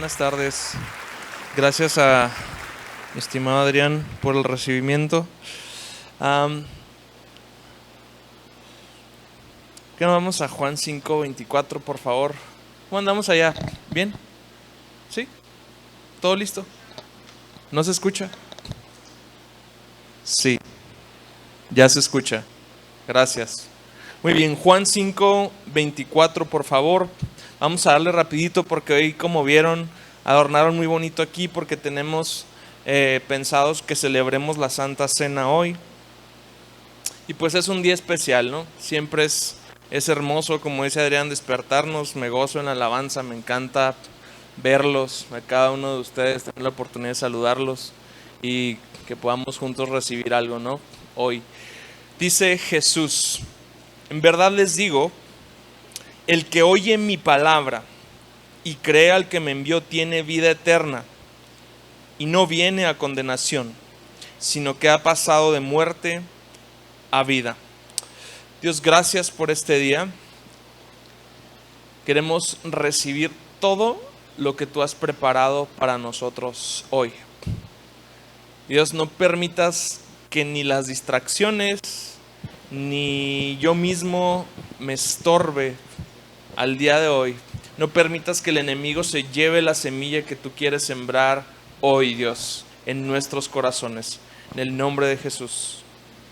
Buenas tardes. Gracias a mi estimado Adrián por el recibimiento. ¿Qué nos vamos a Juan 5:24, por favor? ¿Cómo andamos allá? ¿Bien? ¿Sí? ¿Todo listo? ¿No se escucha? Sí, ya se escucha. Gracias. Muy bien, Juan 5:24, por favor. Vamos a darle rapidito porque hoy, como vieron, adornaron muy bonito aquí porque tenemos pensados que celebremos la Santa Cena hoy. Y pues es un día especial, ¿no? Siempre es hermoso, como dice Adrián, despertarnos. Me gozo en la alabanza, me encanta verlos, a cada uno de ustedes, tener la oportunidad de saludarlos y que podamos juntos recibir algo, ¿no? Hoy. Dice Jesús: en verdad les digo, el que oye mi palabra y cree al que me envió tiene vida eterna y no viene a condenación, sino que ha pasado de muerte a vida. Dios, gracias por este día. Queremos recibir todo lo que tú has preparado para nosotros hoy. Dios, no permitas que ni las distracciones ni yo mismo me estorbe al día de hoy. No permitas que el enemigo se lleve la semilla que tú quieres sembrar hoy, Dios, en nuestros corazones. En el nombre de Jesús.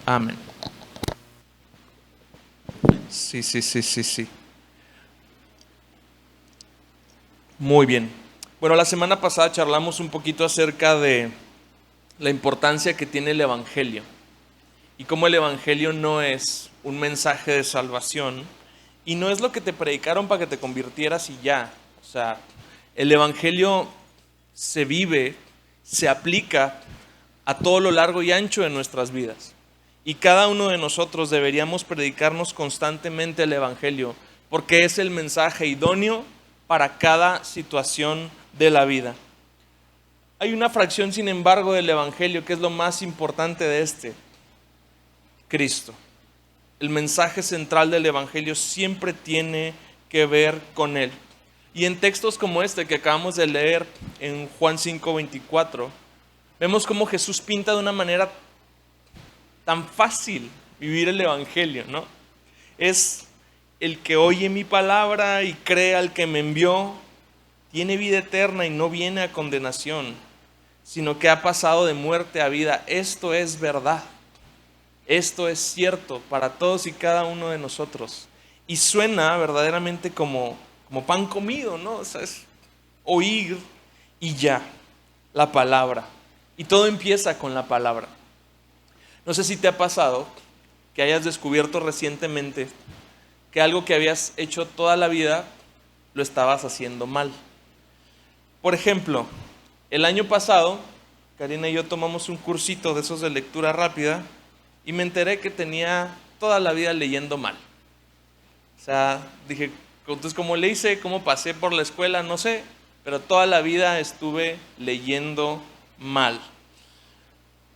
Amén. Sí. Muy bien. Bueno, la semana pasada charlamos un poquito acerca de la importancia que tiene el Evangelio y cómo el Evangelio no es un mensaje de salvación y no es lo que te predicaron para que te convirtieras y ya. O sea, el Evangelio se vive, se aplica a todo lo largo y ancho de nuestras vidas. Y cada uno de nosotros deberíamos predicarnos constantemente el Evangelio, porque es el mensaje idóneo para cada situación de la vida. Hay una fracción, sin embargo, del Evangelio que es lo más importante de este: Cristo. El mensaje central del Evangelio siempre tiene que ver con Él. Y en textos como este que acabamos de leer en Juan 5:24, vemos cómo Jesús pinta de una manera tan fácil vivir el Evangelio, ¿no? Es el que oye mi palabra y cree al que me envió, tiene vida eterna y no viene a condenación, sino que ha pasado de muerte a vida. Esto es verdad. Esto es cierto para todos y cada uno de nosotros. Y suena verdaderamente como pan comido, ¿no? O sea, es oír y ya, la palabra. Y todo empieza con la palabra. No sé si te ha pasado que hayas descubierto recientemente que algo que habías hecho toda la vida lo estabas haciendo mal. Por ejemplo, el año pasado, Karina y yo tomamos un cursito de esos de lectura rápida y me enteré que tenía toda la vida leyendo mal. O sea, dije, entonces ¿cómo le hice? ¿Cómo pasé por la escuela? No sé, pero toda la vida estuve leyendo mal.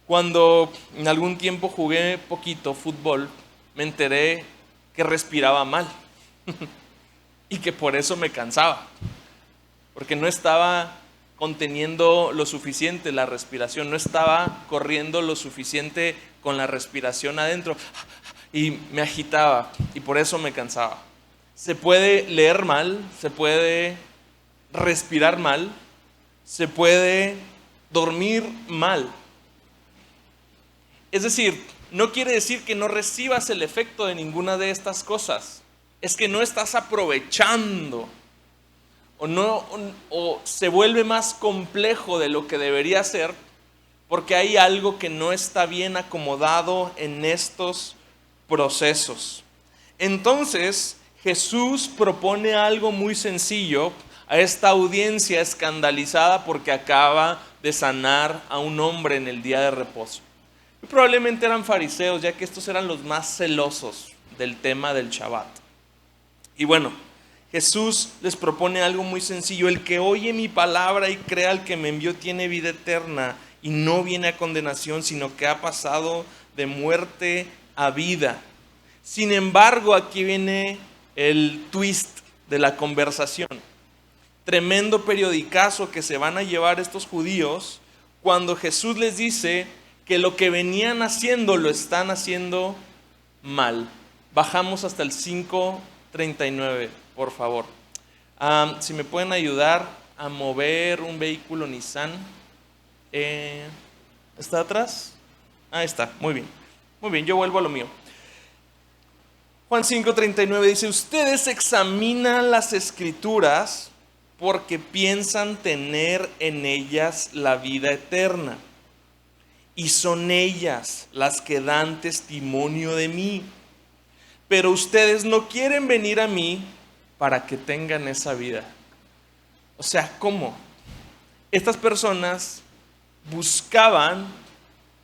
Cuando en algún tiempo jugué poquito fútbol, me enteré que respiraba mal y que por eso me cansaba, porque no estaba conteniendo lo suficiente la respiración, no estaba corriendo lo suficiente con la respiración adentro y me agitaba y por eso me cansaba. Se puede leer mal, se puede respirar mal, se puede dormir mal. Es decir, no quiere decir que no recibas el efecto de ninguna de estas cosas. Es que no estás aprovechando o se vuelve más complejo de lo que debería ser porque hay algo que no está bien acomodado en estos procesos. Entonces, Jesús propone algo muy sencillo a esta audiencia escandalizada porque acaba de sanar a un hombre en el día de reposo. Y probablemente eran fariseos, ya que estos eran los más celosos del tema del Shabbat. Y bueno, Jesús les propone algo muy sencillo: el que oye mi palabra y crea al que me envió tiene vida eterna y no viene a condenación, sino que ha pasado de muerte a vida. Sin embargo, aquí viene el twist de la conversación. tremendo periodicazo que se van a llevar estos judíos cuando Jesús les dice que lo que venían haciendo lo están haciendo mal. Bajamos hasta el 5:39, por favor. Si me pueden ayudar a mover un vehículo Nissan. ¿Está atrás? Ahí está, muy bien. Muy bien, yo vuelvo a lo mío. Juan 5:39 dice: ustedes examinan las escrituras porque piensan tener en ellas la vida eterna. Y son ellas las que dan testimonio de mí. Pero ustedes no quieren venir a mí para que tengan esa vida. O sea, ¿cómo? Estas personas buscaban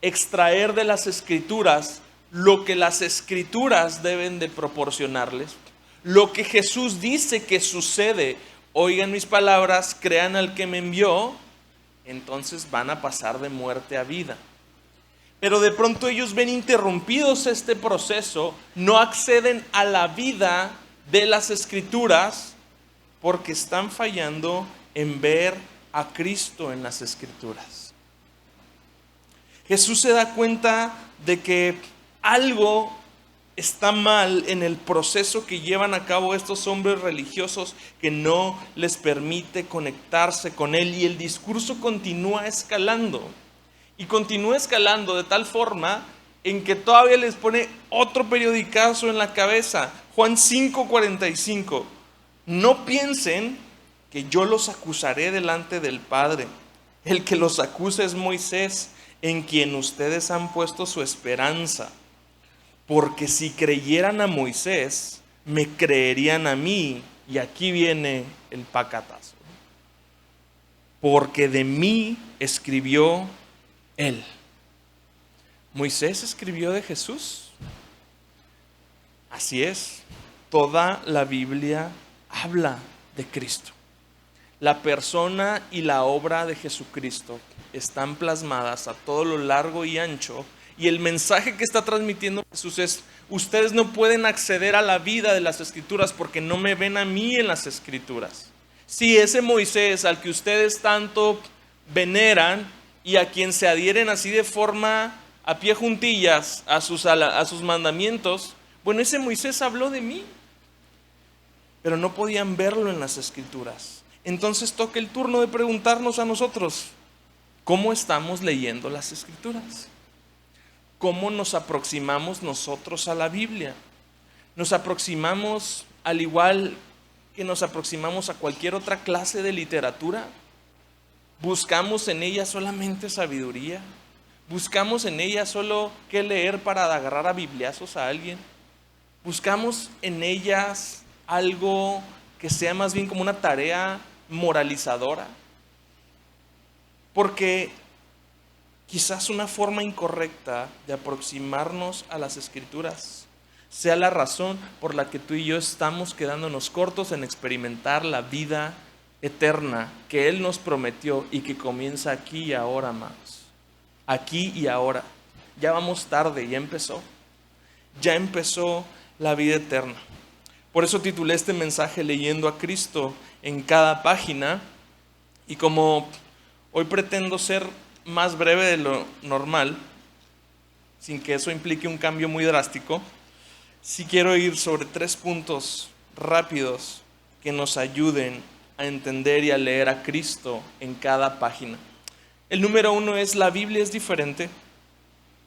extraer de las escrituras lo que las escrituras deben de proporcionarles, lo que Jesús dice que sucede. Oigan mis palabras, crean al que me envió, entonces van a pasar de muerte a vida. Pero de pronto ellos ven interrumpidos este proceso, no acceden a la vida de las escrituras porque están fallando en ver a Cristo en las escrituras. Jesús se da cuenta de que algo está mal en el proceso que llevan a cabo estos hombres religiosos, que no les permite conectarse con Él, y el discurso continúa escalando. Y continúa escalando de tal forma en que todavía les pone otro periodicazo en la cabeza. Juan 5:45. No piensen que yo los acusaré delante del Padre. El que los acusa es Moisés, en quien ustedes han puesto su esperanza. Porque si creyeran a Moisés, me creerían a mí. Y aquí viene el pacatazo. Porque de mí escribió Él. ¿Moisés escribió de Jesús? Así es. Toda la Biblia habla de Cristo. La persona y la obra de Jesucristo están plasmadas a todo lo largo y ancho. Y el mensaje que está transmitiendo Jesús es: ustedes no pueden acceder a la vida de las Escrituras porque no me ven a mí en las Escrituras. Si ese Moisés al que ustedes tanto veneran y a quien se adhieren así de forma a pie juntillas a sus mandamientos, bueno, ese Moisés habló de mí, pero no podían verlo en las Escrituras. Entonces toca el turno de preguntarnos a nosotros: ¿cómo estamos leyendo las Escrituras? ¿Cómo nos aproximamos nosotros a la Biblia? ¿Nos aproximamos al igual que nos aproximamos a cualquier otra clase de literatura? ¿Buscamos en ella solamente sabiduría? ¿Buscamos en ella solo qué leer para agarrar a bibliazos a alguien? ¿Buscamos en ellas algo que sea más bien como una tarea moralizadora? Porque quizás una forma incorrecta de aproximarnos a las Escrituras sea la razón por la que tú y yo estamos quedándonos cortos en experimentar la vida eterna que Él nos prometió y que comienza aquí y ahora, amados. Aquí y ahora. Ya vamos tarde, ya empezó. Ya empezó la vida eterna. Por eso titulé este mensaje Leyendo a Cristo en cada página. Y como hoy pretendo ser más breve de lo normal, sin que eso implique un cambio muy drástico, sí quiero ir sobre 3 puntos rápidos que nos ayuden a entender y a leer a Cristo en cada página. El número 1 es: la Biblia es diferente.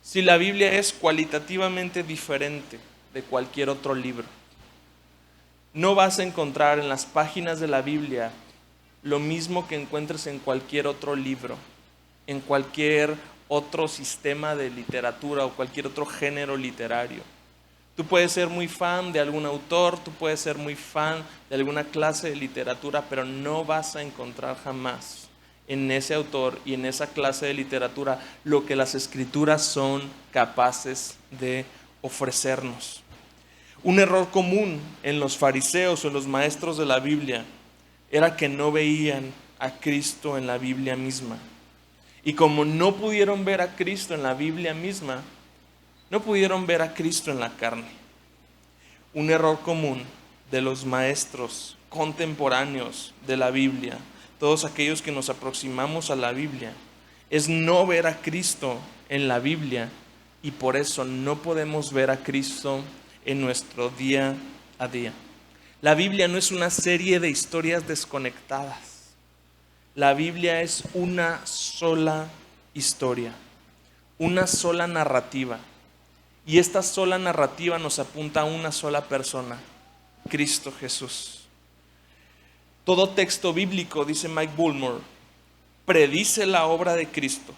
Si la Biblia es cualitativamente diferente de cualquier otro libro, no vas a encontrar en las páginas de la Biblia lo mismo que encuentres en cualquier otro libro, en cualquier otro sistema de literatura o cualquier otro género literario. Tú puedes ser muy fan de algún autor, tú puedes ser muy fan de alguna clase de literatura, pero no vas a encontrar jamás en ese autor y en esa clase de literatura lo que las Escrituras son capaces de ofrecernos. Un error común en los fariseos o en los maestros de la Biblia era que no veían a Cristo en la Biblia misma. Y como no pudieron ver a Cristo en la Biblia misma, no pudieron ver a Cristo en la carne. Un error común de los maestros contemporáneos de la Biblia, todos aquellos que nos aproximamos a la Biblia, es no ver a Cristo en la Biblia, y por eso no podemos ver a Cristo en nuestro día a día. La Biblia no es una serie de historias desconectadas. La Biblia es una sola historia, una sola narrativa. Y esta sola narrativa nos apunta a una sola persona, Cristo Jesús. Todo texto bíblico, dice Mike Bullmore, predice la obra de Cristo,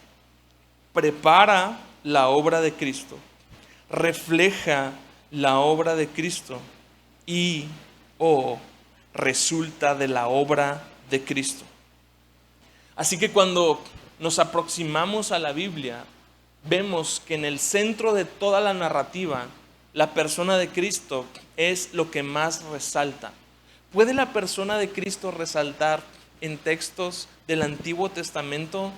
prepara la obra de Cristo, refleja la obra de Cristo y o resulta de la obra de Cristo. Así que cuando nos aproximamos a la Biblia, vemos que en el centro de toda la narrativa, la persona de Cristo es lo que más resalta. ¿Puede la persona de Cristo resaltar en textos del Antiguo Testamento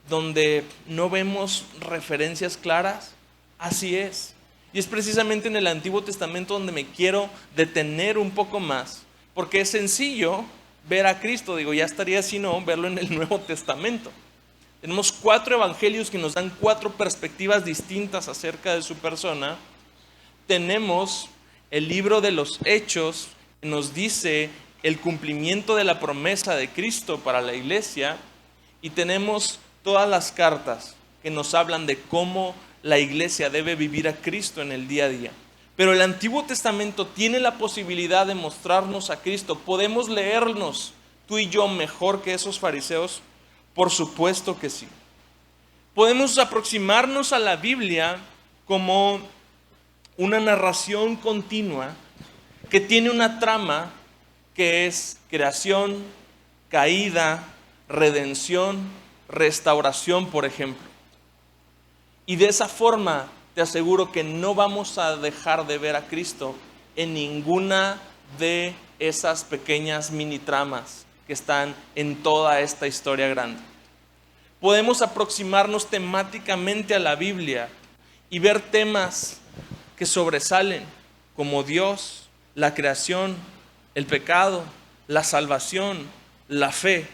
donde no vemos referencias claras? Así es. Y es precisamente en el Antiguo Testamento donde me quiero detener un poco más, porque es sencillo ver a Cristo. Ya estaría si no verlo en el Nuevo Testamento. Tenemos 4 evangelios que nos dan 4 perspectivas distintas acerca de su persona. Tenemos el libro de los Hechos, que nos dice el cumplimiento de la promesa de Cristo para la iglesia. Y tenemos todas las cartas que nos hablan de cómo la iglesia debe vivir a Cristo en el día a día. Pero el Antiguo Testamento tiene la posibilidad de mostrarnos a Cristo. ¿Podemos leernos tú y yo mejor que esos fariseos? Por supuesto que sí. Podemos aproximarnos a la Biblia como una narración continua que tiene una trama que es creación, caída, redención, restauración, por ejemplo. Y de esa forma te aseguro que no vamos a dejar de ver a Cristo en ninguna de esas pequeñas mini tramas que están en toda esta historia grande. Podemos aproximarnos temáticamente a la Biblia y ver temas que sobresalen, como Dios, la creación, el pecado, la salvación, la fe.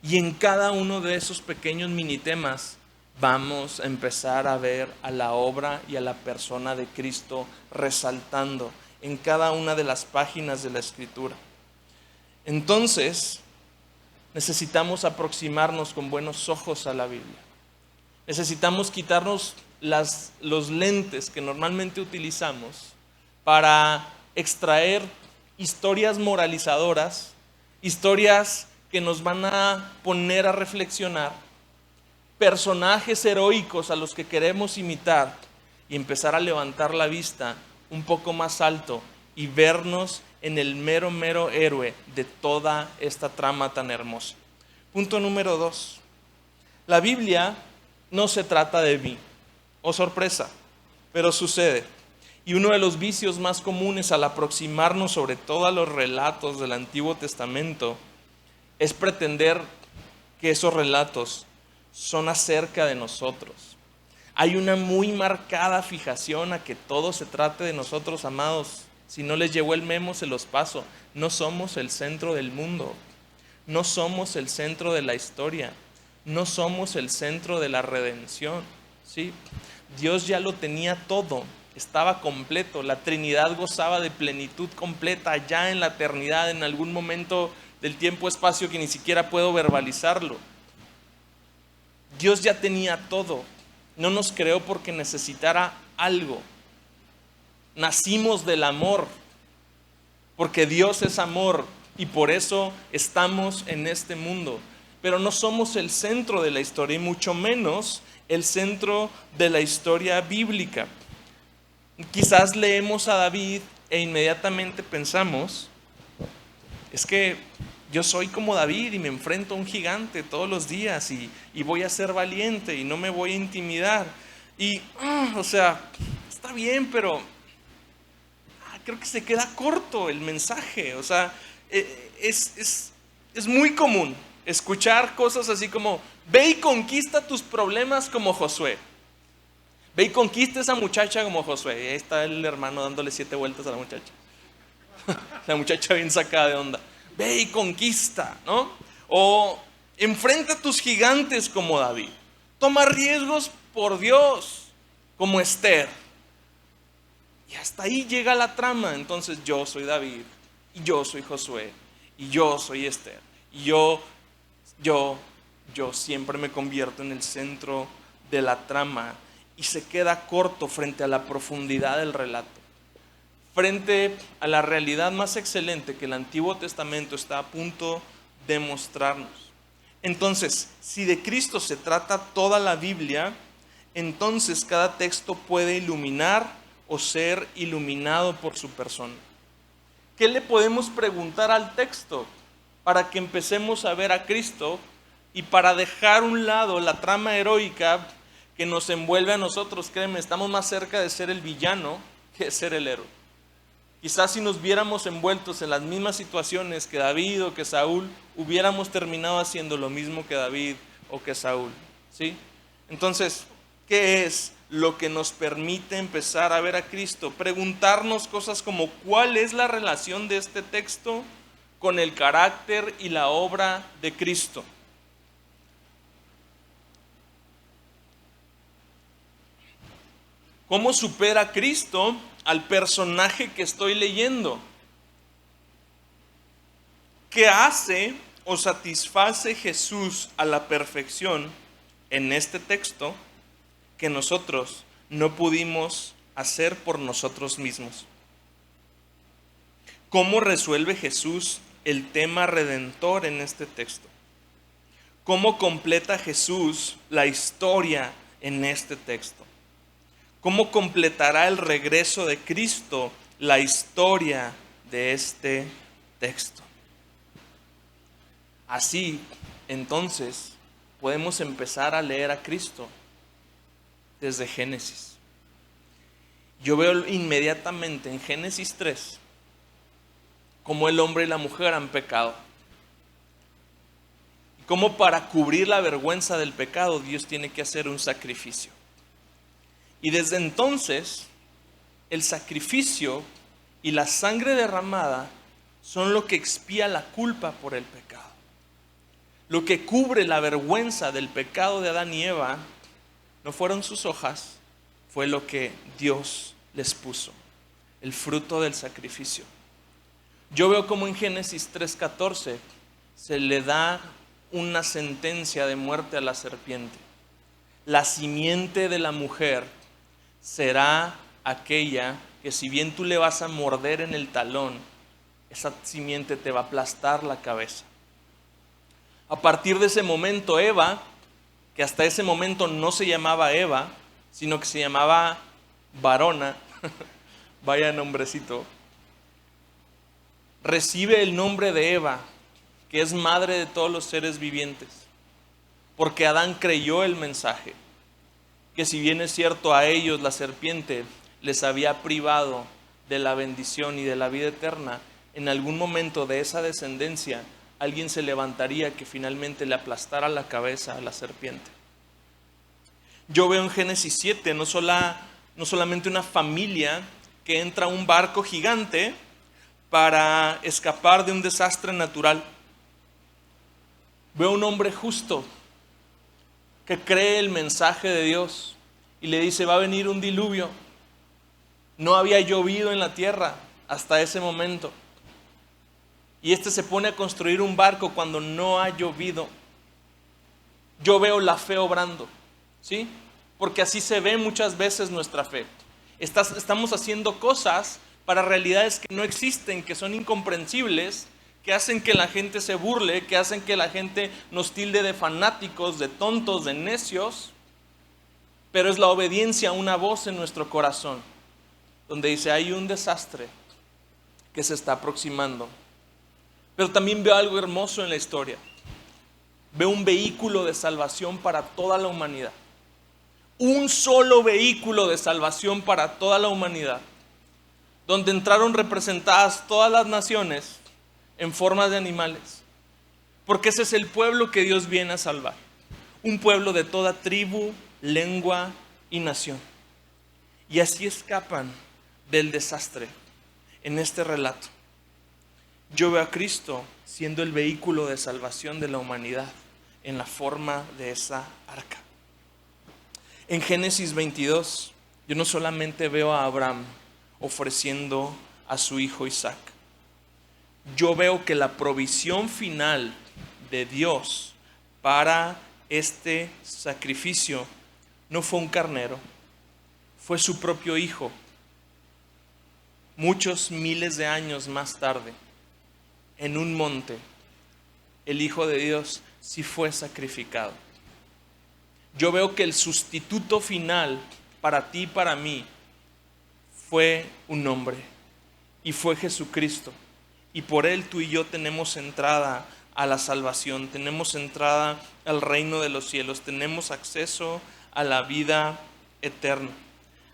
Y en cada uno de esos pequeños mini temas vamos a empezar a ver a la obra y a la persona de Cristo resaltando en cada una de las páginas de la Escritura. Entonces, necesitamos aproximarnos con buenos ojos a la Biblia. Necesitamos quitarnos los lentes que normalmente utilizamos para extraer historias moralizadoras, historias que nos van a poner a reflexionar, personajes heroicos a los que queremos imitar y empezar a levantar la vista un poco más alto y vernos en el mero héroe de toda esta trama tan hermosa. Punto número 2. La Biblia no se trata de mí. Oh, sorpresa, pero sucede. Y uno de los vicios más comunes al aproximarnos sobre todo a los relatos del Antiguo Testamento es pretender que esos relatos son acerca de nosotros. Hay una muy marcada fijación a que todo se trate de nosotros, amados. Si no les llegó el memo, se los paso. No somos el centro del mundo. No somos el centro de la historia. No somos el centro de la redención. ¿Sí? Dios ya lo tenía todo. Estaba completo. La Trinidad gozaba de plenitud completa ya en la eternidad, en algún momento del tiempo-espacio que ni siquiera puedo verbalizarlo. Dios ya tenía todo. No nos creó porque necesitara algo. Nacimos del amor, porque Dios es amor y por eso estamos en este mundo. Pero no somos el centro de la historia y mucho menos el centro de la historia bíblica. Quizás leemos a David e inmediatamente pensamos, es que yo soy como David y me enfrento a un gigante todos los días y voy a ser valiente y no me voy a intimidar. Y, está bien, pero creo que se queda corto el mensaje. Es muy común escuchar cosas así como, ve y conquista tus problemas como Josué. Ve y conquista a esa muchacha como Josué. Y ahí está el hermano dándole 7 vueltas a la muchacha. La muchacha bien sacada de onda. Ve y conquista, ¿no? O enfrenta a tus gigantes como David. Toma riesgos por Dios, como Esther. Y hasta ahí llega la trama. Entonces yo soy David, y yo soy Josué, y yo soy Esther. Y yo siempre me convierto en el centro de la trama. Y se queda corto frente a la profundidad del relato. Frente a la realidad más excelente que el Antiguo Testamento está a punto de mostrarnos. Entonces, si de Cristo se trata toda la Biblia, entonces cada texto puede iluminar o ser iluminado por su persona. ¿Qué le podemos preguntar al texto para que empecemos a ver a Cristo y para dejar a un lado la trama heroica que nos envuelve a nosotros? Créeme, estamos más cerca de ser el villano que de ser el héroe. Quizás si nos viéramos envueltos en las mismas situaciones que David o que Saúl, hubiéramos terminado haciendo lo mismo que David o que Saúl, ¿sí? Entonces, ¿qué es lo que nos permite empezar a ver a Cristo? Preguntarnos cosas como: ¿cuál es la relación de este texto con el carácter y la obra de Cristo? ¿Cómo supera Cristo al personaje que estoy leyendo? ¿Qué hace o satisface Jesús a la perfección en este texto que nosotros no pudimos hacer por nosotros mismos? ¿Cómo resuelve Jesús el tema redentor en este texto? ¿Cómo completa Jesús la historia en este texto? ¿Cómo completará el regreso de Cristo la historia de este texto? Así, entonces, podemos empezar a leer a Cristo desde Génesis. Yo veo inmediatamente en Génesis 3 cómo el hombre y la mujer han pecado. Y cómo para cubrir la vergüenza del pecado Dios tiene que hacer un sacrificio. Y desde entonces, el sacrificio y la sangre derramada son lo que expía la culpa por el pecado. Lo que cubre la vergüenza del pecado de Adán y Eva no fueron sus hojas, fue lo que Dios les puso, el fruto del sacrificio. Yo veo como en Génesis 3:14 se le da una sentencia de muerte a la serpiente. La simiente de la mujer será aquella que, si bien tú le vas a morder en el talón, esa simiente te va a aplastar la cabeza. A partir de ese momento, Eva, que hasta ese momento no se llamaba Eva, sino que se llamaba varona, vaya nombrecito, recibe el nombre de Eva, que es madre de todos los seres vivientes, porque Adán creyó el mensaje, que si bien es cierto a ellos la serpiente les había privado de la bendición y de la vida eterna, en algún momento de esa descendencia alguien se levantaría que finalmente le aplastara la cabeza a la serpiente. Yo veo en Génesis 7 no solamente una familia que entra a un barco gigante para escapar de un desastre natural. Veo un hombre justo que cree el mensaje de Dios y le dice: va a venir un diluvio. No había llovido en la tierra hasta ese momento. Y este se pone a construir un barco cuando no ha llovido. Yo veo la fe obrando, ¿sí? Porque así se ve muchas veces nuestra fe. Estamos haciendo cosas para realidades que no existen, que son incomprensibles, que hacen que la gente se burle, que hacen que la gente nos tilde de fanáticos, de tontos, de necios. Pero es la obediencia a una voz en nuestro corazón, donde dice: hay un desastre que se está aproximando. Pero también veo algo hermoso en la historia. Veo un vehículo de salvación para toda la humanidad. Un solo vehículo de salvación para toda la humanidad, donde entraron representadas todas las naciones en forma de animales. Porque ese es el pueblo que Dios viene a salvar. Un pueblo de toda tribu, lengua y nación. Y así escapan del desastre en este relato. Yo veo a Cristo siendo el vehículo de salvación de la humanidad en la forma de esa arca. En Génesis 22, yo no solamente veo a Abraham ofreciendo a su hijo Isaac. Yo veo que la provisión final de Dios para este sacrificio no fue un carnero, fue su propio hijo. Muchos miles de años más tarde, en un monte, el Hijo de Dios sí fue sacrificado. Yo veo que el sustituto final para ti y para mí fue un hombre, y fue Jesucristo. Y por Él tú y yo tenemos entrada a la salvación, tenemos entrada al reino de los cielos, tenemos acceso a la vida eterna.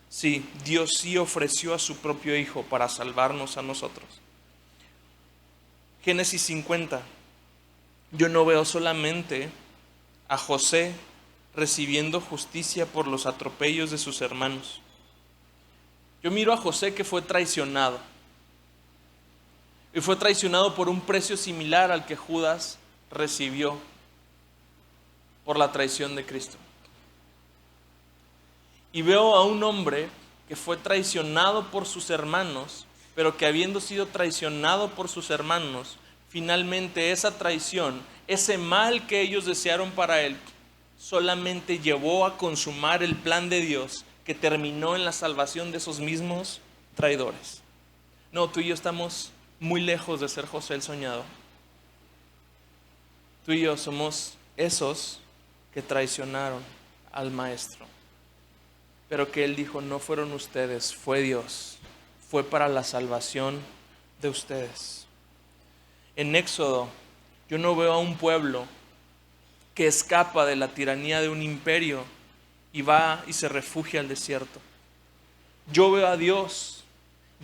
Sí, Dios sí ofreció a su propio Hijo para salvarnos a nosotros. Génesis 50. Yo no veo solamente a José recibiendo justicia por los atropellos de sus hermanos. Yo miro a José que fue traicionado. Y fue traicionado por un precio similar al que Judas recibió por la traición de Cristo. Y veo a un hombre que fue traicionado por sus hermanos, pero que habiendo sido traicionado por sus hermanos, finalmente esa traición, ese mal que ellos desearon para él, solamente llevó a consumar el plan de Dios que terminó en la salvación de esos mismos traidores. No, tú y yo estamos muy lejos de ser José el soñador. Tú y yo somos esos que traicionaron al maestro. Pero que él dijo, no fueron ustedes, fue Dios. Fue para la salvación de ustedes. En Éxodo, yo no veo a un pueblo que escapa de la tiranía de un imperio y va y se refugia al desierto. Yo veo a Dios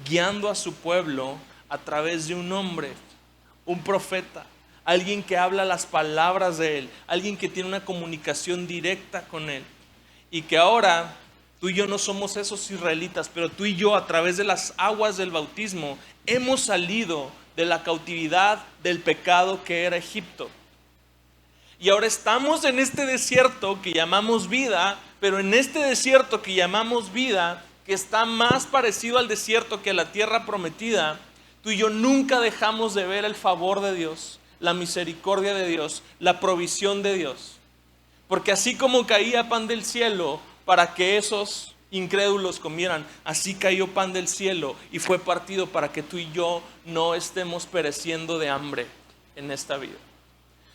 guiando a su pueblo a través de un hombre, un profeta, alguien que habla las palabras de él, alguien que tiene una comunicación directa con él. Y que ahora tú y yo no somos esos israelitas, pero tú y yo a través de las aguas del bautismo hemos salido de la cautividad del pecado que era Egipto. Y ahora estamos en este desierto que llamamos vida, pero en este desierto que llamamos vida, que está más parecido al desierto que a la tierra prometida, tú y yo nunca dejamos de ver el favor de Dios, la misericordia de Dios, la provisión de Dios. Porque así como caía pan del cielo para que esos incrédulos comieran, así cayó pan del cielo y fue partido para que tú y yo no estemos pereciendo de hambre en esta vida.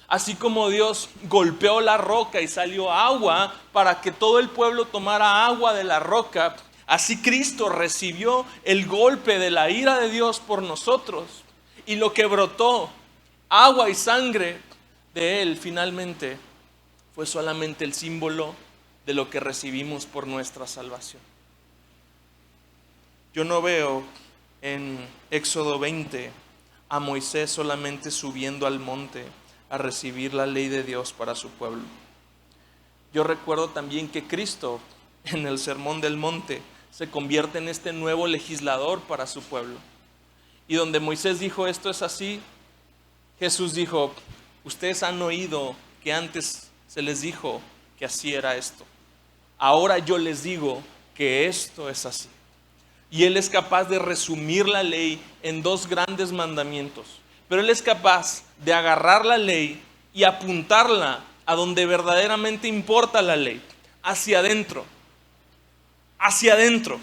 Así como Dios golpeó la roca y salió agua para que todo el pueblo tomara agua de la roca, así Cristo recibió el golpe de la ira de Dios por nosotros. Y lo que brotó, agua y sangre de Él, finalmente fue solamente el símbolo de lo que recibimos por nuestra salvación. Yo no veo en Éxodo 20 a Moisés solamente subiendo al monte a recibir la ley de Dios para su pueblo. Yo recuerdo también que Cristo en el Sermón del Monte se convierte en este nuevo legislador para su pueblo. Y donde Moisés dijo esto es así, Jesús dijo, ustedes han oído que antes se les dijo que así era esto. Ahora yo les digo que esto es así. Y Él es capaz de resumir la ley en dos grandes mandamientos. Pero Él es capaz de agarrar la ley y apuntarla a donde verdaderamente importa la ley, hacia adentro. Hacia adentro.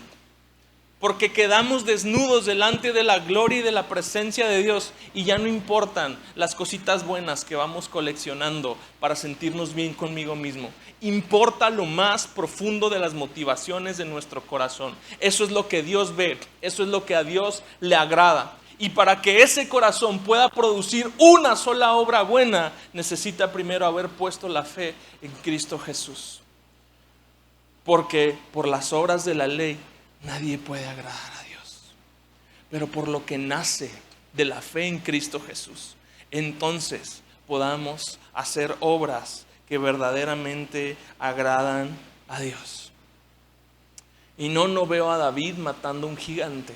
Porque quedamos desnudos delante de la gloria y de la presencia de Dios y ya no importan las cositas buenas que vamos coleccionando para sentirnos bien conmigo mismo. Importa lo más profundo de las motivaciones de nuestro corazón. Eso es lo que Dios ve, eso es lo que a Dios le agrada. Y para que ese corazón pueda producir una sola obra buena, necesita primero haber puesto la fe en Cristo Jesús. Porque por las obras de la ley nadie puede agradar a Dios. Pero por lo que nace de la fe en Cristo Jesús, entonces podamos hacer obras que verdaderamente agradan a Dios. Y no veo a David matando un gigante.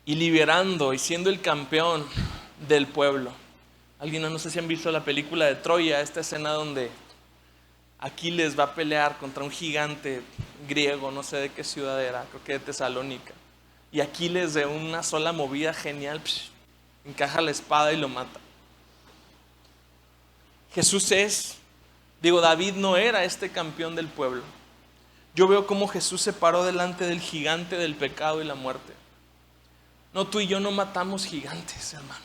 y liberando y siendo el campeón del pueblo. Alguien, no sé si han visto la película de Troya, esta escena donde Aquiles va a pelear contra un gigante griego, no sé de qué ciudad era, creo que de Tesalónica. Y Aquiles, de una sola movida genial, encaja la espada y lo mata. David no era este campeón del pueblo. Yo veo cómo Jesús se paró delante del gigante del pecado y la muerte. No, tú y yo no matamos gigantes, hermanos.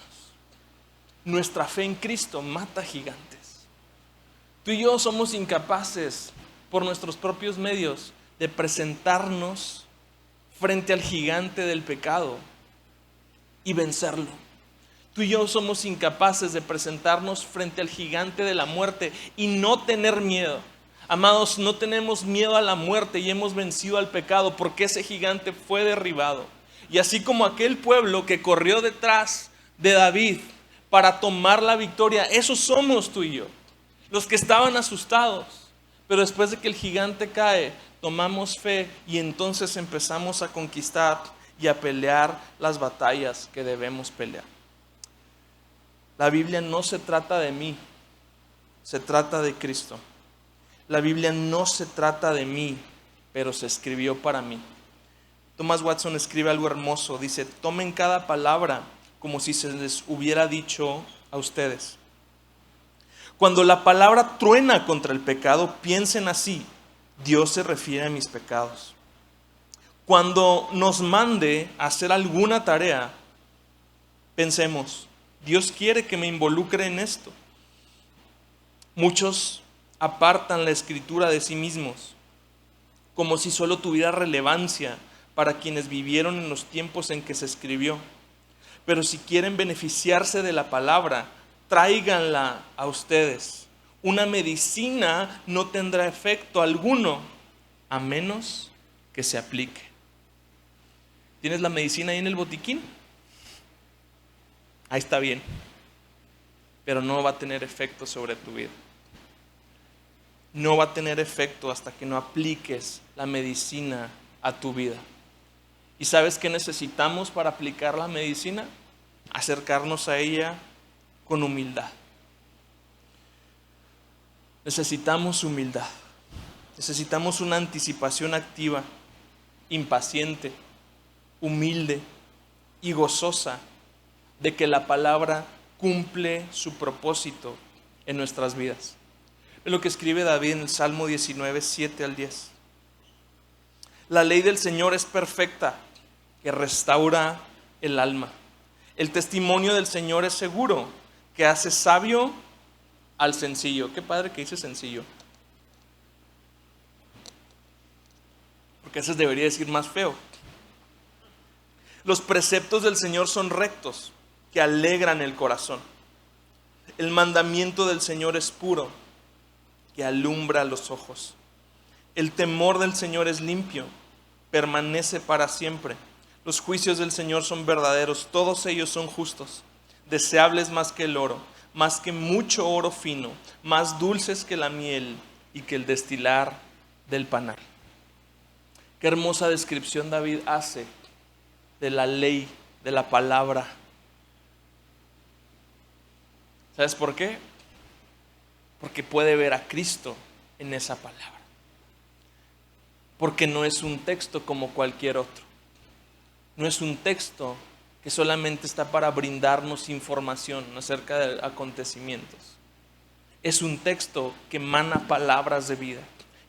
Nuestra fe en Cristo mata gigantes. Tú y yo somos incapaces, por nuestros propios medios, de presentarnos frente al gigante del pecado y vencerlo. Tú y yo somos incapaces de presentarnos frente al gigante de la muerte y no tener miedo. Amados, no tenemos miedo a la muerte y hemos vencido al pecado porque ese gigante fue derribado. Y así como aquel pueblo que corrió detrás de David para tomar la victoria, esos somos tú y yo, los que estaban asustados. Pero después de que el gigante cae, tomamos fe y entonces empezamos a conquistar y a pelear las batallas que debemos pelear. La Biblia no se trata de mí, se trata de Cristo. La Biblia no se trata de mí, pero se escribió para mí. Thomas Watson escribe algo hermoso, dice: tomen cada palabra como si se les hubiera dicho a ustedes. Cuando la palabra truena contra el pecado, piensen así: Dios se refiere a mis pecados. Cuando nos mande a hacer alguna tarea, pensemos: Dios quiere que me involucre en esto. Muchos apartan la escritura de sí mismos, como si solo tuviera relevancia para quienes vivieron en los tiempos en que se escribió. Pero si quieren beneficiarse de la palabra, tráiganla a ustedes. Una medicina no tendrá efecto alguno a menos que se aplique. ¿Tienes la medicina ahí en el botiquín? Ahí está bien, pero no va a tener efecto sobre tu vida. No va a tener efecto hasta que no apliques la medicina a tu vida. ¿Y sabes qué necesitamos para aplicar la medicina? Acercarnos a ella con humildad. Necesitamos humildad. Necesitamos una anticipación activa, impaciente, humilde y gozosa de que la palabra cumple su propósito en nuestras vidas. Es lo que escribe David en el Salmo 19, 7 al 10. La ley del Señor es perfecta, que restaura el alma. El testimonio del Señor es seguro, que hace sabio al sencillo. Qué padre que dice sencillo, porque ese debería decir más feo. Los preceptos del Señor son rectos, que alegran el corazón. El mandamiento del Señor es puro, que alumbra los ojos. El temor del Señor es limpio, permanece para siempre. Los juicios del Señor son verdaderos, todos ellos son justos, deseables más que el oro, más que mucho oro fino, más dulces que la miel y que el destilar del panal. Qué hermosa descripción David hace de la ley, de la palabra. ¿Sabes por qué? Porque puede ver a Cristo en esa palabra. Porque no es un texto como cualquier otro. No es un texto que solamente está para brindarnos información acerca de acontecimientos. Es un texto que emana palabras de vida,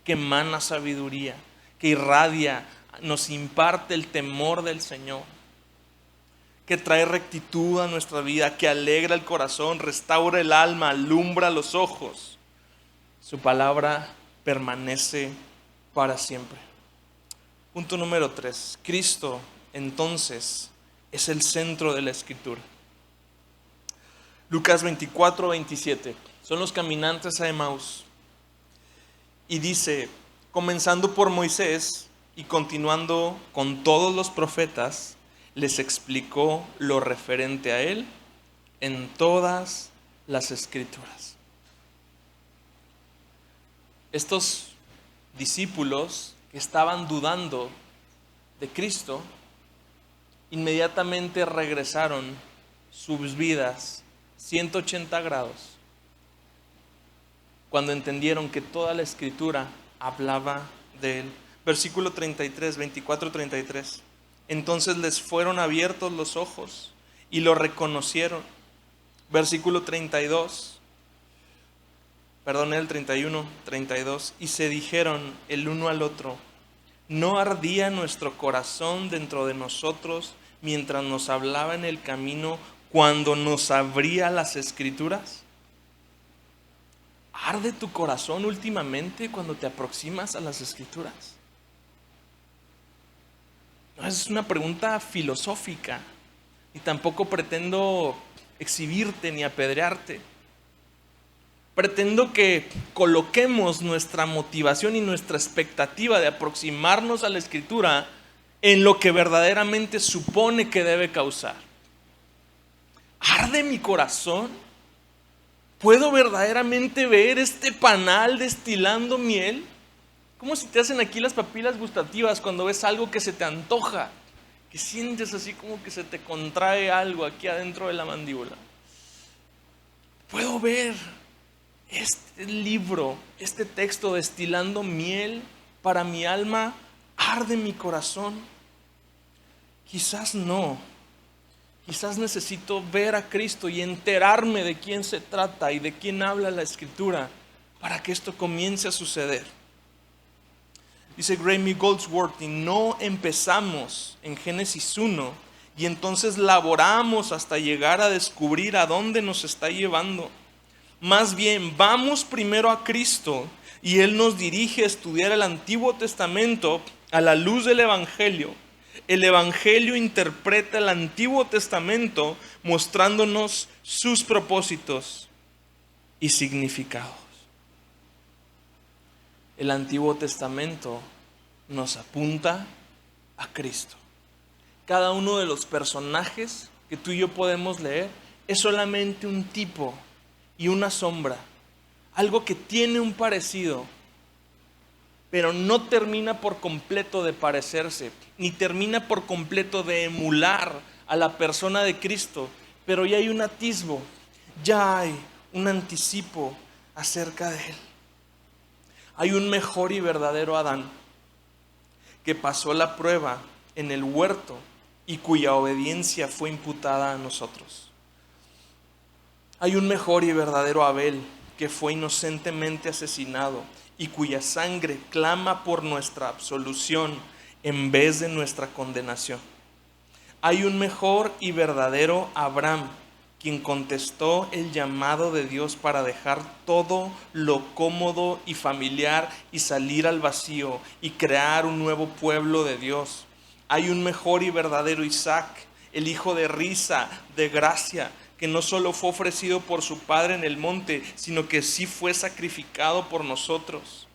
que emana sabiduría, que irradia, nos imparte el temor del Señor, que trae rectitud a nuestra vida, que alegra el corazón, restaura el alma, alumbra los ojos. Su palabra permanece para siempre. Punto número 3. Cristo, entonces, es el centro de la Escritura. Lucas 24, 27. Son los caminantes a Emaús. Y dice: comenzando por Moisés y continuando con todos los profetas, les explicó lo referente a él en todas las Escrituras. Estos discípulos que estaban dudando de Cristo inmediatamente regresaron sus vidas 180 grados cuando entendieron que toda la escritura hablaba de él. Versículo 33, 24-33. Entonces les fueron abiertos los ojos y lo reconocieron. Versículo 32. Perdón, el 31, 32. Y se dijeron el uno al otro: ¿no ardía nuestro corazón dentro de nosotros mientras nos hablaba en el camino, cuando nos abría las escrituras? ¿Arde tu corazón últimamente cuando te aproximas a las escrituras? No es una pregunta filosófica, y tampoco pretendo exhibirte ni apedrearte. Pretendo que coloquemos nuestra motivación y nuestra expectativa de aproximarnos a la escritura en lo que verdaderamente supone que debe causar. ¿Arde mi corazón? ¿Puedo verdaderamente ver este panal destilando miel? ¿Cómo si te hacen aquí las papilas gustativas cuando ves algo que se te antoja? Que sientes así como que se te contrae algo aquí adentro de la mandíbula. ¿Puedo ver este libro, este texto destilando miel para mi alma? ¿Arde mi corazón? Quizás no. Quizás necesito ver a Cristo y enterarme de quién se trata y de quién habla la Escritura para que esto comience a suceder. Dice Graeme Goldsworthy: y no empezamos en Génesis 1 y entonces laboramos hasta llegar a descubrir a dónde nos está llevando. Más bien, vamos primero a Cristo y Él nos dirige a estudiar el Antiguo Testamento a la luz del Evangelio. El Evangelio interpreta el Antiguo Testamento mostrándonos sus propósitos y significados. El Antiguo Testamento nos apunta a Cristo. Cada uno de los personajes que tú y yo podemos leer es solamente un tipo y una sombra, algo que tiene un parecido, pero no termina por completo de parecerse, ni termina por completo de emular a la persona de Cristo, pero ya hay un atisbo, ya hay un anticipo acerca de Él. Hay un mejor y verdadero Adán que pasó la prueba en el huerto y cuya obediencia fue imputada a nosotros. Hay un mejor y verdadero Abel que fue inocentemente asesinado y cuya sangre clama por nuestra absolución en vez de nuestra condenación. Hay un mejor y verdadero Abraham, quien contestó el llamado de Dios para dejar todo lo cómodo y familiar y salir al vacío y crear un nuevo pueblo de Dios. Hay un mejor y verdadero Isaac, el hijo de risa, de gracia, que no solo fue ofrecido por su padre en el monte, sino que sí fue sacrificado por nosotros.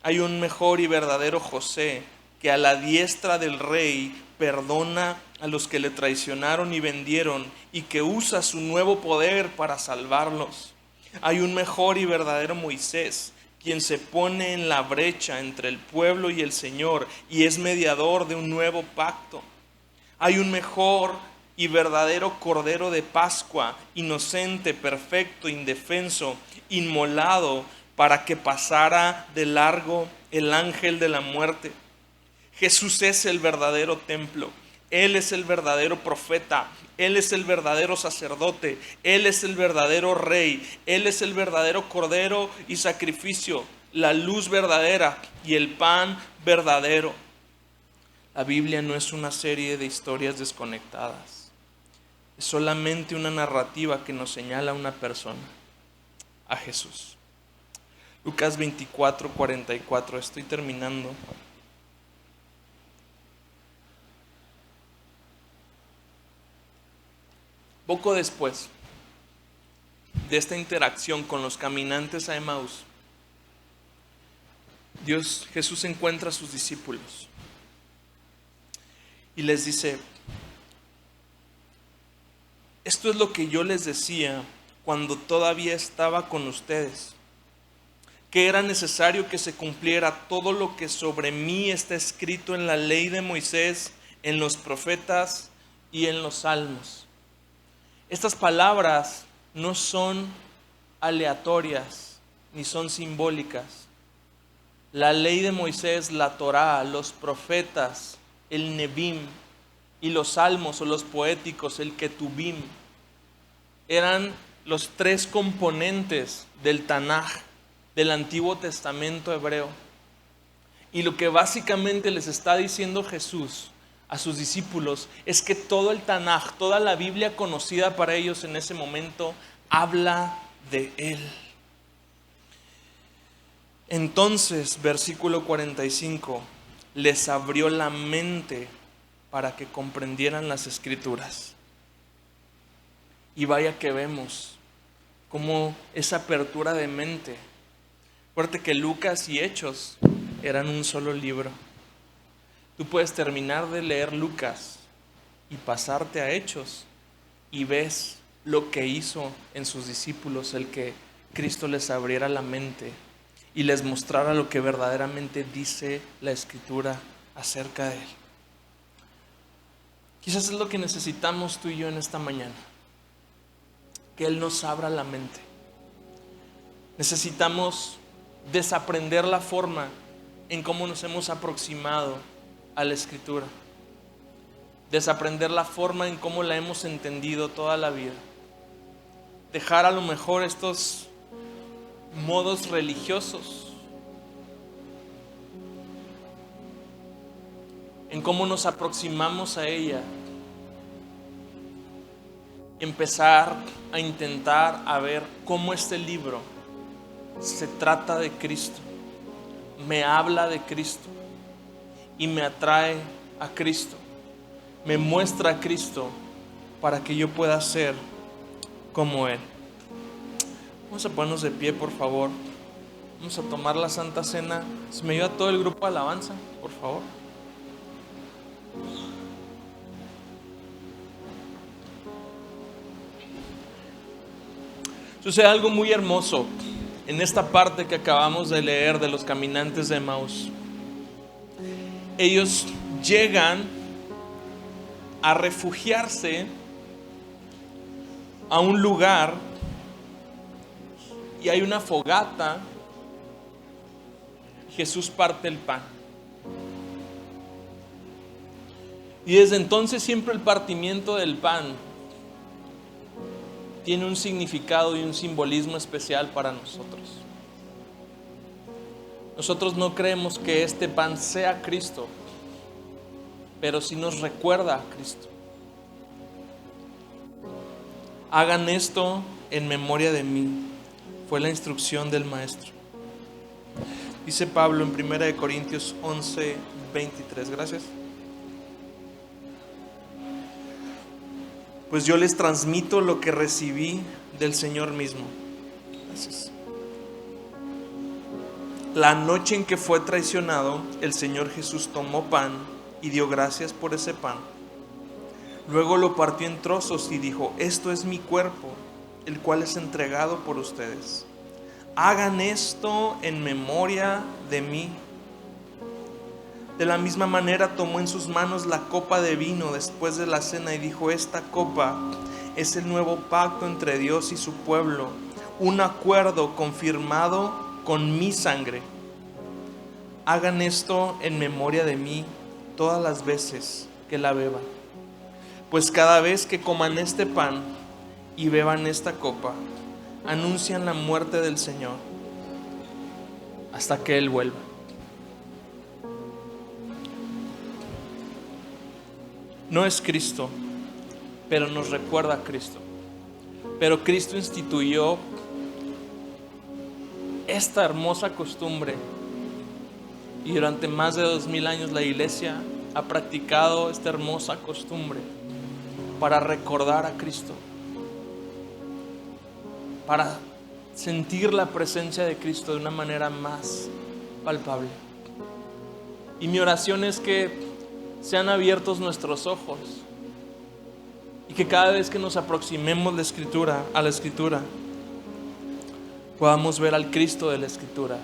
Hay un mejor y verdadero José, que a la diestra del rey perdona a los que le traicionaron y vendieron, y que usa su nuevo poder para salvarlos. Hay un mejor y verdadero Moisés, quien se pone en la brecha entre el pueblo y el Señor, y es mediador de un nuevo pacto. Hay un mejor y verdadero Cordero de Pascua, inocente, perfecto, indefenso, inmolado para que pasara de largo el ángel de la muerte. Jesús es el verdadero templo, Él es el verdadero profeta, Él es el verdadero sacerdote, Él es el verdadero rey, Él es el verdadero cordero y sacrificio, la luz verdadera y el pan verdadero. La Biblia no es una serie de historias desconectadas. Es solamente una narrativa que nos señala a una persona, a Jesús. Lucas 24, 44, estoy terminando. Poco después de esta interacción con los caminantes a Emaús, Jesús encuentra a sus discípulos y les dice: esto es lo que yo les decía cuando todavía estaba con ustedes, que era necesario que se cumpliera todo lo que sobre mí está escrito en la ley de Moisés, en los profetas y en los salmos. Estas palabras no son aleatorias ni son simbólicas. La ley de Moisés, la Torá, los profetas, el Nebim y los salmos o los poéticos, el Ketubim, eran los tres componentes del Tanaj, del Antiguo Testamento hebreo. Y lo que básicamente les está diciendo Jesús a sus discípulos es que todo el Tanaj, toda la Biblia conocida para ellos en ese momento, habla de Él. Entonces, versículo 45, les abrió la mente para que comprendieran las Escrituras. Y vaya que vemos cómo esa apertura de mente. Acuérdate que Lucas y Hechos eran un solo libro. Tú puedes terminar de leer Lucas y pasarte a Hechos y ves lo que hizo en sus discípulos el que Cristo les abriera la mente y les mostrara lo que verdaderamente dice la Escritura acerca de Él. Quizás es lo que necesitamos tú y yo en esta mañana, que Él nos abra la mente. Necesitamos desaprender la forma en cómo nos hemos aproximado a la Escritura, desaprender la forma en cómo la hemos entendido toda la vida, dejar a lo mejor estos modos religiosos en cómo nos aproximamos a ella, empezar a intentar a ver cómo este libro se trata de Cristo, me habla de Cristo y me atrae a Cristo, me muestra a Cristo para que yo pueda ser como Él. Vamos a ponernos de pie, por favor. Vamos a tomar la Santa Cena. Si me ayuda todo el grupo de alabanza, por favor. Sucede algo muy hermoso en esta parte que acabamos de leer de los caminantes de Emaús. Ellos llegan a refugiarse a un lugar y hay una fogata. Jesús parte el pan. Y desde entonces siempre el partimiento del pan tiene un significado y un simbolismo especial para nosotros. Nosotros no creemos que este pan sea Cristo, pero sí nos recuerda a Cristo. Hagan esto en memoria de mí. Fue la instrucción del Maestro. Dice Pablo en 1 Corintios 11, 23. Gracias. Pues yo les transmito lo que recibí del Señor mismo. Gracias. La noche en que fue traicionado, el Señor Jesús tomó pan y dio gracias por ese pan. Luego lo partió en trozos y dijo: esto es mi cuerpo, el cual es entregado por ustedes. Hagan esto en memoria de mí. De la misma manera tomó en sus manos la copa de vino después de la cena y dijo: esta copa es el nuevo pacto entre Dios y su pueblo, un acuerdo confirmado con mi sangre. Hagan esto en memoria de mí todas las veces que la beban. Pues cada vez que coman este pan y beban esta copa, anuncian la muerte del Señor hasta que Él vuelva. No es Cristo, pero nos recuerda a Cristo. Pero Cristo instituyó esta hermosa costumbre y durante más de 2000 años la iglesia ha practicado esta hermosa costumbre para recordar a Cristo, para sentir la presencia de Cristo de una manera más palpable. Y mi oración es que sean abiertos nuestros ojos y que cada vez que nos aproximemos a la Escritura, podamos ver al Cristo de la Escritura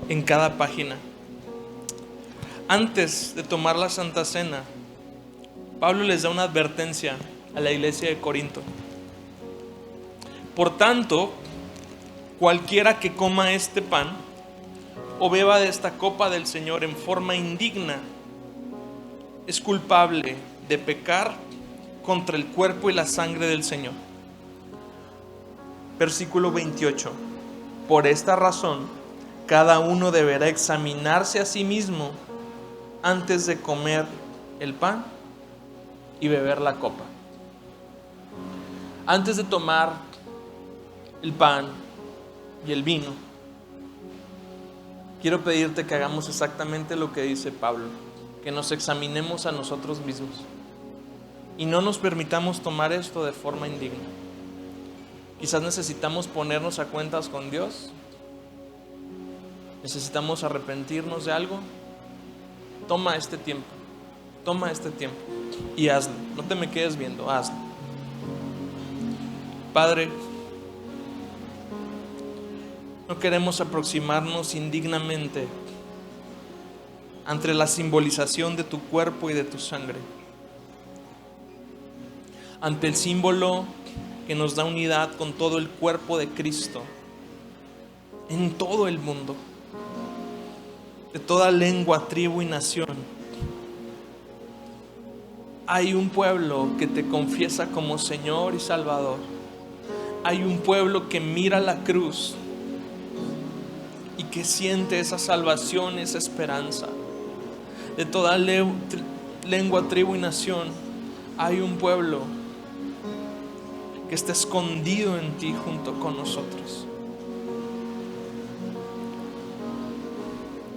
en cada página. Antes de tomar la Santa Cena, Pablo les da una advertencia a la iglesia de Corinto. Por tanto, cualquiera que coma este pan o beba de esta copa del Señor en forma indigna es culpable de pecar contra el cuerpo y la sangre del Señor. Versículo 28. Por esta razón, cada uno deberá examinarse a sí mismo antes de comer el pan y beber la copa. Antes de tomar el pan y el vino, quiero pedirte que hagamos exactamente lo que dice Pablo, que nos examinemos a nosotros mismos y no nos permitamos tomar esto de forma indigna. Quizás necesitamos ponernos a cuentas con Dios, necesitamos arrepentirnos de algo. Toma este tiempo y hazlo. No te me quedes viendo, hazlo. Padre, no queremos aproximarnos indignamente ante la simbolización de tu cuerpo y de tu sangre, ante el símbolo que nos da unidad con todo el cuerpo de Cristo en todo el mundo, de toda lengua, tribu y nación. Hay un pueblo que te confiesa como Señor y Salvador. Hay un pueblo que mira la cruz y que siente esa salvación, esa esperanza. De toda lengua, tribu y nación, hay un pueblo que está escondido en ti junto con nosotros.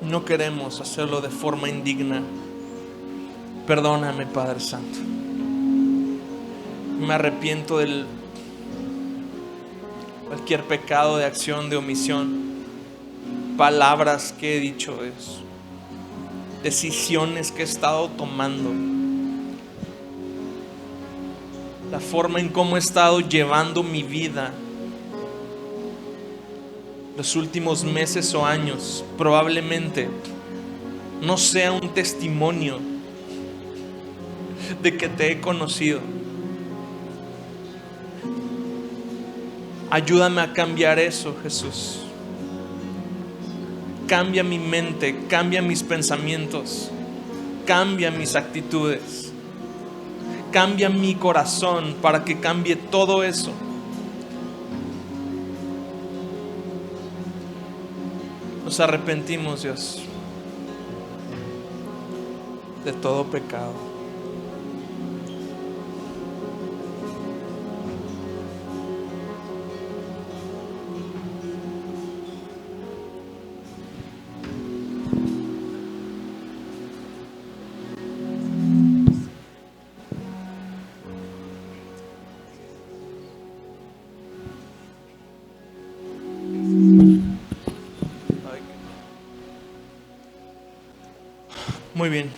No queremos hacerlo de forma indigna. Perdóname, Padre Santo. Me arrepiento de cualquier pecado de acción, de omisión, palabras que he dicho, decisiones que he estado tomando, la forma en cómo he estado llevando mi vida los últimos meses o años. Probablemente no sea un testimonio de que te he conocido. Ayúdame a cambiar eso, Jesús. Cambia mi mente, cambia mis pensamientos, cambia mis actitudes, cambia mi corazón para que cambie todo eso. Nos arrepentimos, Dios, de todo pecado. Muy bien.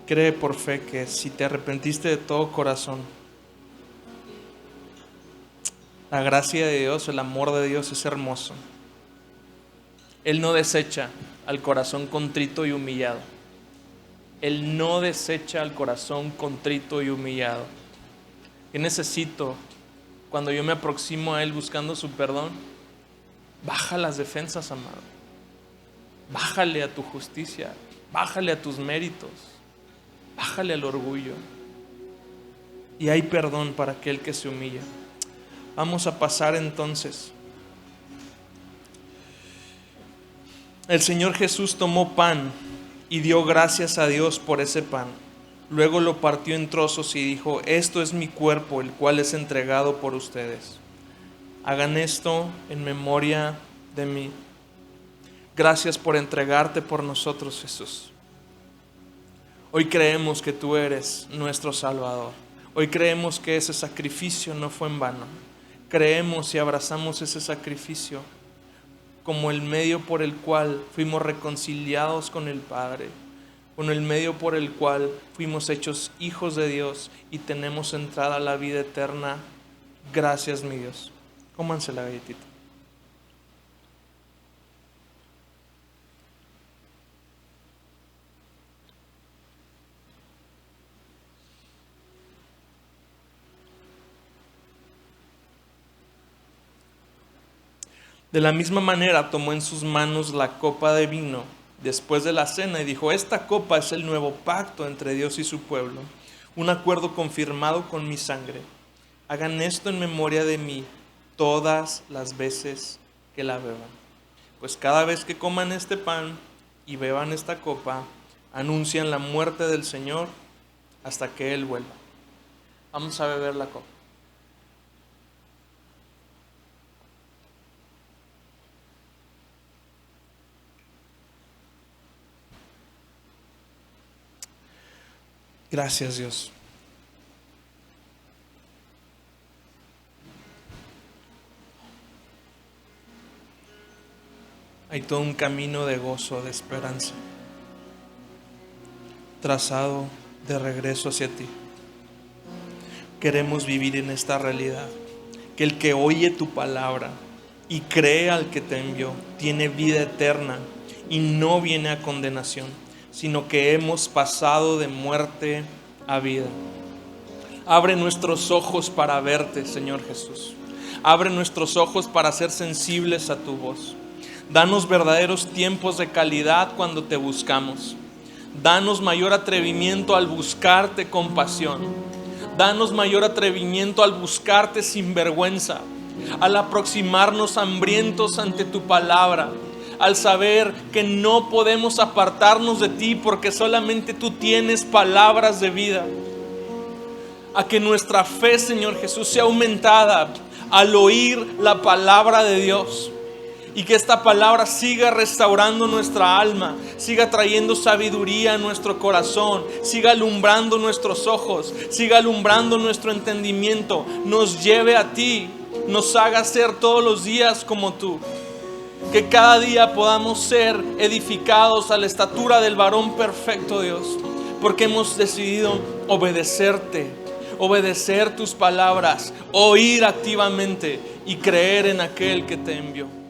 Cree por fe que si te arrepentiste de todo corazón, la gracia de Dios, el amor de Dios es hermoso. Él no desecha al corazón contrito y humillado. Él no desecha al corazón contrito y humillado. ¿Qué necesito cuando yo me aproximo a Él buscando su perdón? Baja las defensas, amado. Bájale a tu justicia, bájale a tus méritos, bájale al orgullo. Y hay perdón para aquel que se humilla. Vamos a pasar entonces. El Señor Jesús tomó pan y dio gracias a Dios por ese pan. Luego lo partió en trozos y dijo: esto es mi cuerpo, el cual es entregado por ustedes. Hagan esto en memoria de mí. Gracias por entregarte por nosotros, Jesús. Hoy creemos que tú eres nuestro Salvador. Hoy creemos que ese sacrificio no fue en vano. Creemos y abrazamos ese sacrificio como el medio por el cual fuimos reconciliados con el Padre, con el medio por el cual fuimos hechos hijos de Dios y tenemos entrada a la vida eterna. Gracias, mi Dios. Cómanse la galletita. De la misma manera tomó en sus manos la copa de vino después de la cena y dijo: esta copa es el nuevo pacto entre Dios y su pueblo, un acuerdo confirmado con mi sangre. Hagan esto en memoria de mí todas las veces que la beban. Pues cada vez que coman este pan y beban esta copa, anuncian la muerte del Señor hasta que Él vuelva. Vamos a beber la copa. Gracias, Dios. Hay todo un camino de gozo, de esperanza, trazado de regreso hacia ti. Queremos vivir en esta realidad, que el que oye tu palabra y cree al que te envió tiene vida eterna y no viene a condenación, sino que hemos pasado de muerte a vida. Abre nuestros ojos para verte, Señor Jesús. Abre nuestros ojos para ser sensibles a tu voz. Danos verdaderos tiempos de calidad cuando te buscamos. Danos mayor atrevimiento al buscarte con pasión. Danos mayor atrevimiento al buscarte sin vergüenza, al aproximarnos hambrientos ante tu palabra, al saber que no podemos apartarnos de ti porque solamente tú tienes palabras de vida. A que nuestra fe, Señor Jesús, sea aumentada al oír la palabra de Dios. Y que esta palabra siga restaurando nuestra alma, siga trayendo sabiduría a nuestro corazón, siga alumbrando nuestros ojos, siga alumbrando nuestro entendimiento, nos lleve a ti, nos haga ser todos los días como tú. Que cada día podamos ser edificados a la estatura del varón perfecto, Dios, porque hemos decidido obedecerte, obedecer tus palabras, oír activamente y creer en aquel que te envió.